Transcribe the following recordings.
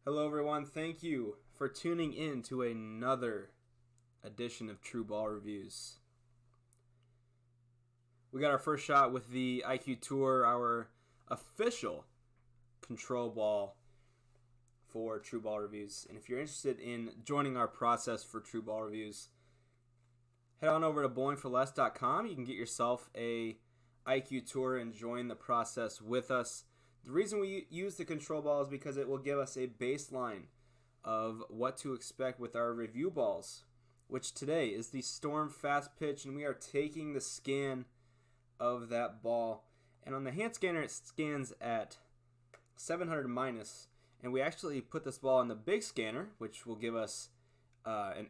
Hello, everyone. Thank you for tuning in to another edition of TruBall Reviews. We got our first shot with the IQ Tour, our official control ball for TruBall Reviews. And if you're interested in joining our process for TruBall Reviews, head on over to bowlingforless.com. You can get yourself a IQ Tour and join the process with us. The reason we use the control ball is because it will give us a baseline of what to expect with our review balls, which today is the Storm Fast Pitch, and we are taking the scan of that ball. And on the hand scanner, it scans at 700 minus, and we actually put this ball in the big scanner, which will give us an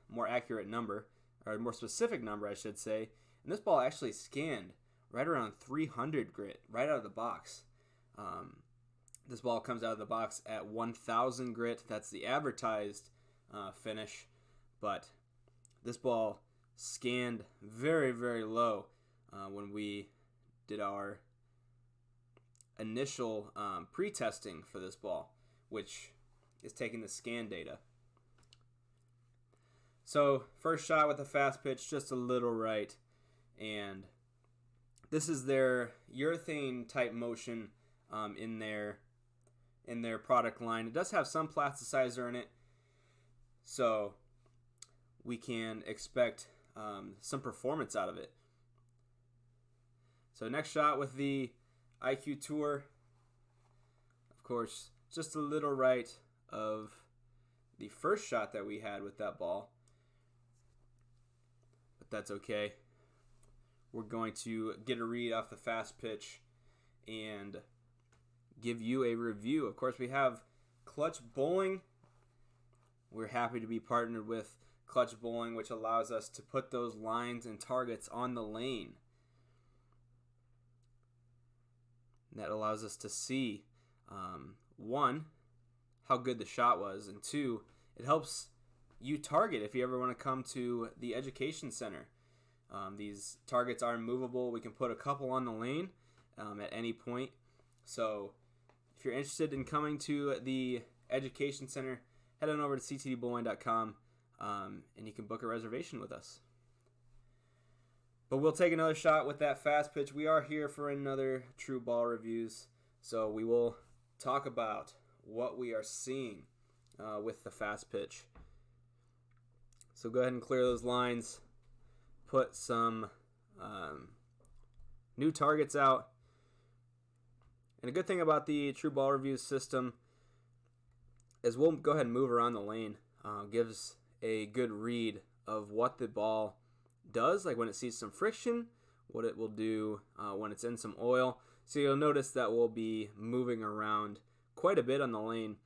more accurate number, or a more specific number, I should say. And this ball actually scanned right around 300 grit, right out of the box. This ball comes out of the box at 1,000 grit. That's the advertised finish, but this ball scanned very, very low when we did our initial pre-testing for this ball, which is taking the scan data. So first shot with the fast pitch, just a little right, and this is their urethane type motion in their product line. It does have some plasticizer in it, so we can expect some performance out of it. So next shot with the IQ Tour, of course, just a little right of the first shot that we had with that ball, but that's okay. We're going to get a read off the fast pitch and give you a review. Of course, we have Clutch Bowling. We're happy to be partnered with Clutch Bowling, which allows us to put those lines and targets on the lane. And that allows us to see, one, how good the shot was, and two, it helps you target if you ever want to come to the education center. These targets are movable. We can put a couple on the lane at any point. So if you're interested in coming to the education center, head on over to ctdbowling.com and you can book a reservation with us. But we'll take another shot with that fast pitch. We are here for another TruBall Reviews, so we will talk about what we are seeing with the fast pitch. So go ahead and clear those lines, put some new targets out. And a good thing about the TruBall Reviews system is we'll go ahead and move around the lane. Gives a good read of what the ball does, like when it sees some friction, what it will do when it's in some oil. So you'll notice that we'll be moving around quite a bit on the lane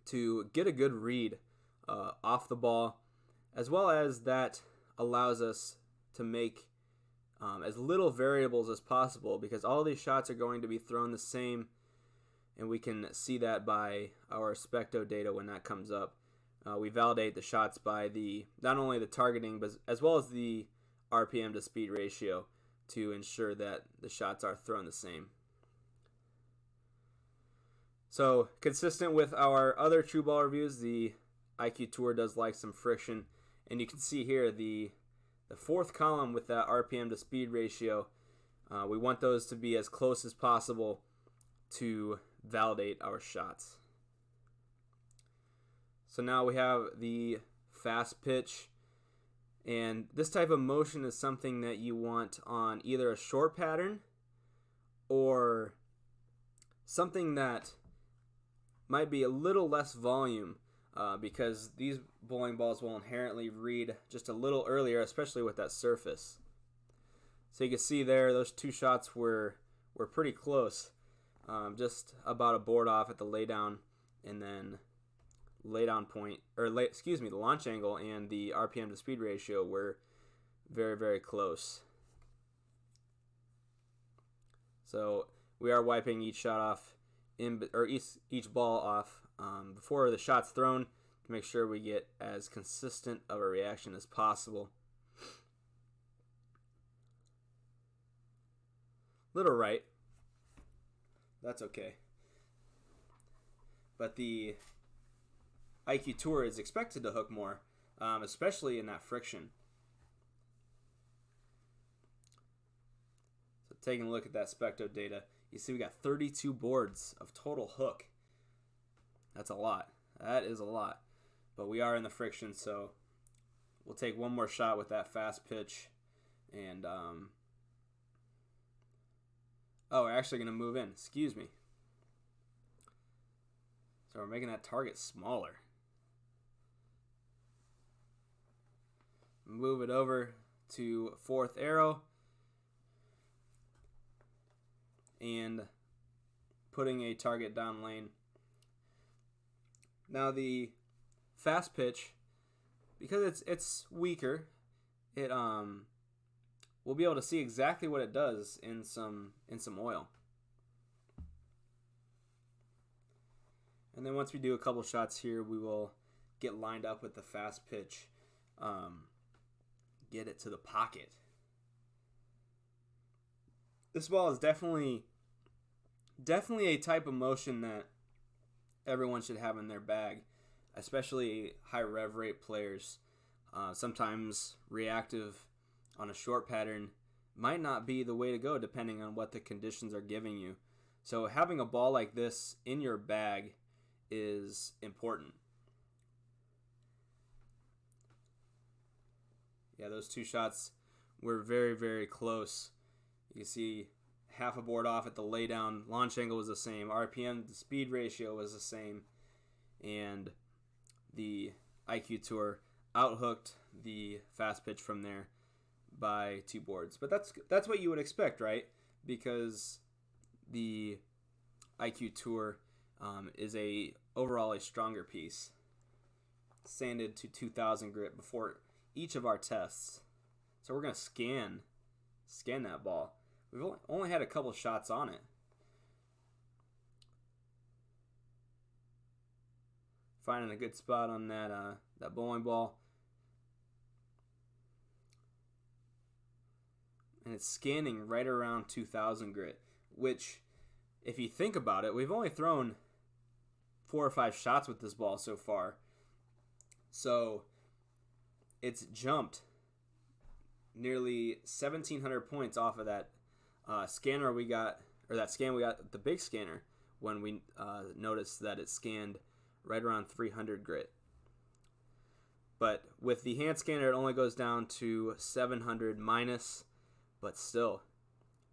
to get a good read off the ball, as well as that allows us to make as little variables as possible, because all these shots are going to be thrown the same, and we can see that by our specto data when that comes up. We validate the shots by not only the targeting, but as well as the RPM to speed ratio to ensure that the shots are thrown the same. So consistent with our other TruBall reviews, the IQ Tour does like some friction, and you can see here the fourth column with that RPM to speed ratio. We want those to be as close as possible to validate our shots. So now we have the fast pitch, and this type of motion is something that you want on either a short pattern or something that might be a little less volume, because these bowling balls will inherently read just a little earlier, especially with that surface. So you can see there, those two shots were pretty close, just about a board off at the laydown, and then laydown point, the launch angle and the RPM to speed ratio were very, very close. So we are wiping each shot off, each ball off before the shot's thrown to make sure we get as consistent of a reaction as possible. Little right. That's okay. but the IQ Tour is expected to hook more, especially in that friction. So taking a look at that specto data, you see we got 32 boards of total hook. That's a lot. That is a lot. But we are in the friction, so we'll take one more shot with that fast pitch. And, we're actually going to move in. Excuse me. So we're making that target smaller. Move it over to fourth arrow. And putting a target down lane. Now the fast pitch, because it's weaker, it we'll be able to see exactly what it does in some oil. And then once we do a couple shots here, we will get lined up with the fast pitch, get it to the pocket. This ball is definitely a type of motion that everyone should have in their bag, especially high rev rate players. Sometimes reactive on a short pattern might not be the way to go depending on what the conditions are giving you. So having a ball like this in your bag is important. Yeah, those two shots were very, very close. You can see half a board off at the laydown. Launch angle was the same. RPM, the speed ratio was the same. And the IQ Tour outhooked the fast pitch from there by 2 boards. But that's what you would expect, right? Because the IQ Tour is overall a stronger piece. Sanded to 2000 grit before each of our tests. So we're going to scan that ball. We've only had a couple shots on it. Finding a good spot on that bowling ball. And it's scanning right around 2000 grit, which, if you think about it, we've only thrown 4 or 5 shots with this ball so far. So it's jumped nearly 1,700 points off of that scanner we got, or that scan we got, the big scanner, when we noticed that it scanned right around 300 grit. But with the hand scanner, it only goes down to 700 minus, but still,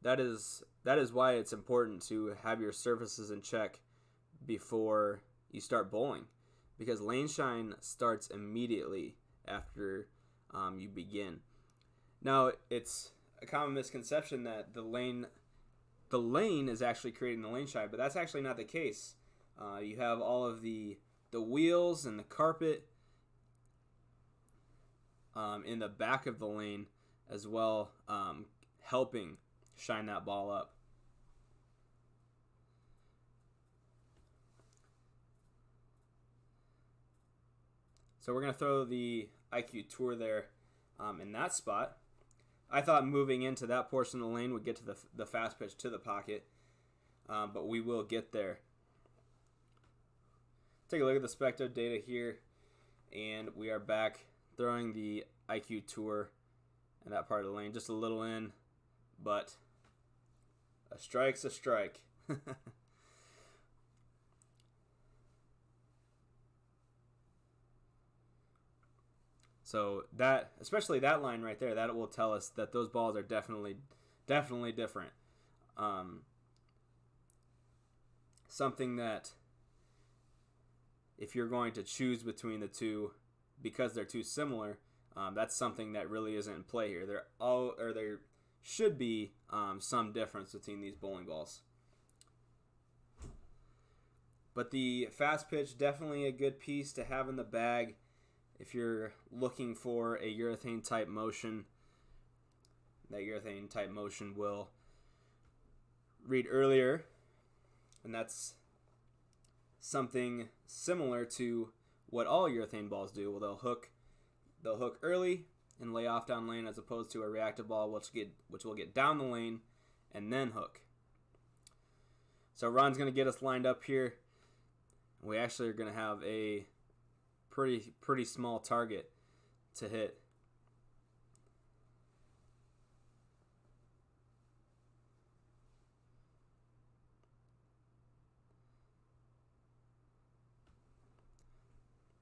that is why it's important to have your surfaces in check before you start bowling, because lane shine starts immediately after you begin. Now, it's a common misconception that the lane is actually creating the lane shine, but that's actually not the case. You have all of the wheels and the carpet in the back of the lane as well, helping shine that ball up. So we're going to throw the IQ Tour there in that spot. I thought moving into that portion of the lane would get to the fast pitch to the pocket, but we will get there. Take a look at the specto data here, and we are back throwing the IQ Tour in that part of the lane, just a little in, but a strike's a strike. So that, especially that line right there, that will tell us that those balls are definitely different. Something that, if you're going to choose between the two, because they're too similar, that's something that really isn't in play here. There should be some difference between these bowling balls. But the fast pitch, definitely a good piece to have in the bag if you're looking for a urethane type motion. That urethane type motion will read earlier, and that's something similar to what all urethane balls do. Well, they'll hook early and lay off down lane, as opposed to a reactive ball which will get down the lane and then hook. So Ron's going to get us lined up here. We actually are going to have a pretty small target to hit.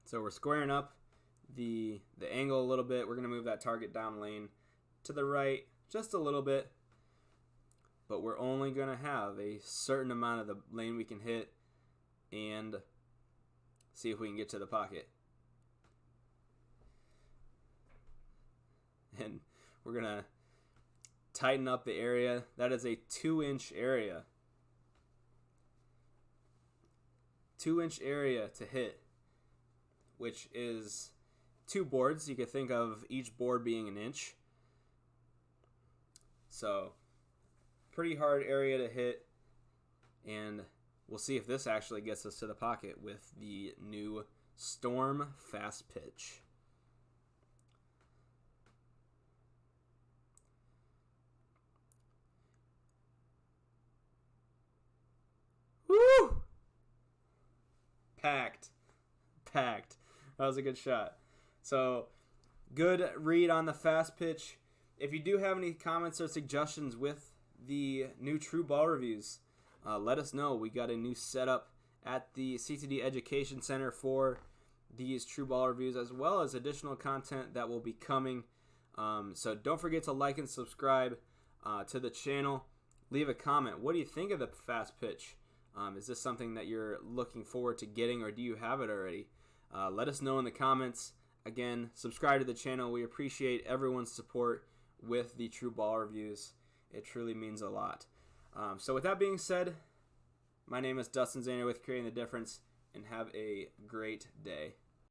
So we're squaring up the angle a little bit. We're going to move that target down lane to the right just a little bit. But we're only going to have a certain amount of the lane we can hit and see if we can get to the pocket. And we're going to tighten up the area. That is a 2-inch area. 2-inch area to hit, which is 2 boards. You could think of each board being an inch. So, pretty hard area to hit, and we'll see if this actually gets us to the pocket with the new Storm Fast Pitch. Woo! Packed. That was a good shot. So, good read on the fast pitch. If you do have any comments or suggestions with the new TruBall reviews, let us know. We got a new setup at the CTD Education Center for these TruBall reviews, as well as additional content that will be coming. So don't forget to like and subscribe to the channel. Leave a comment. What do you think of the fast pitch? Is this something that you're looking forward to getting, or do you have it already? Let us know in the comments. Again, subscribe to the channel. We appreciate everyone's support with the TruBall reviews. It truly means a lot. So with that being said, my name is Dustin Zaner with Creating the Difference, and have a great day.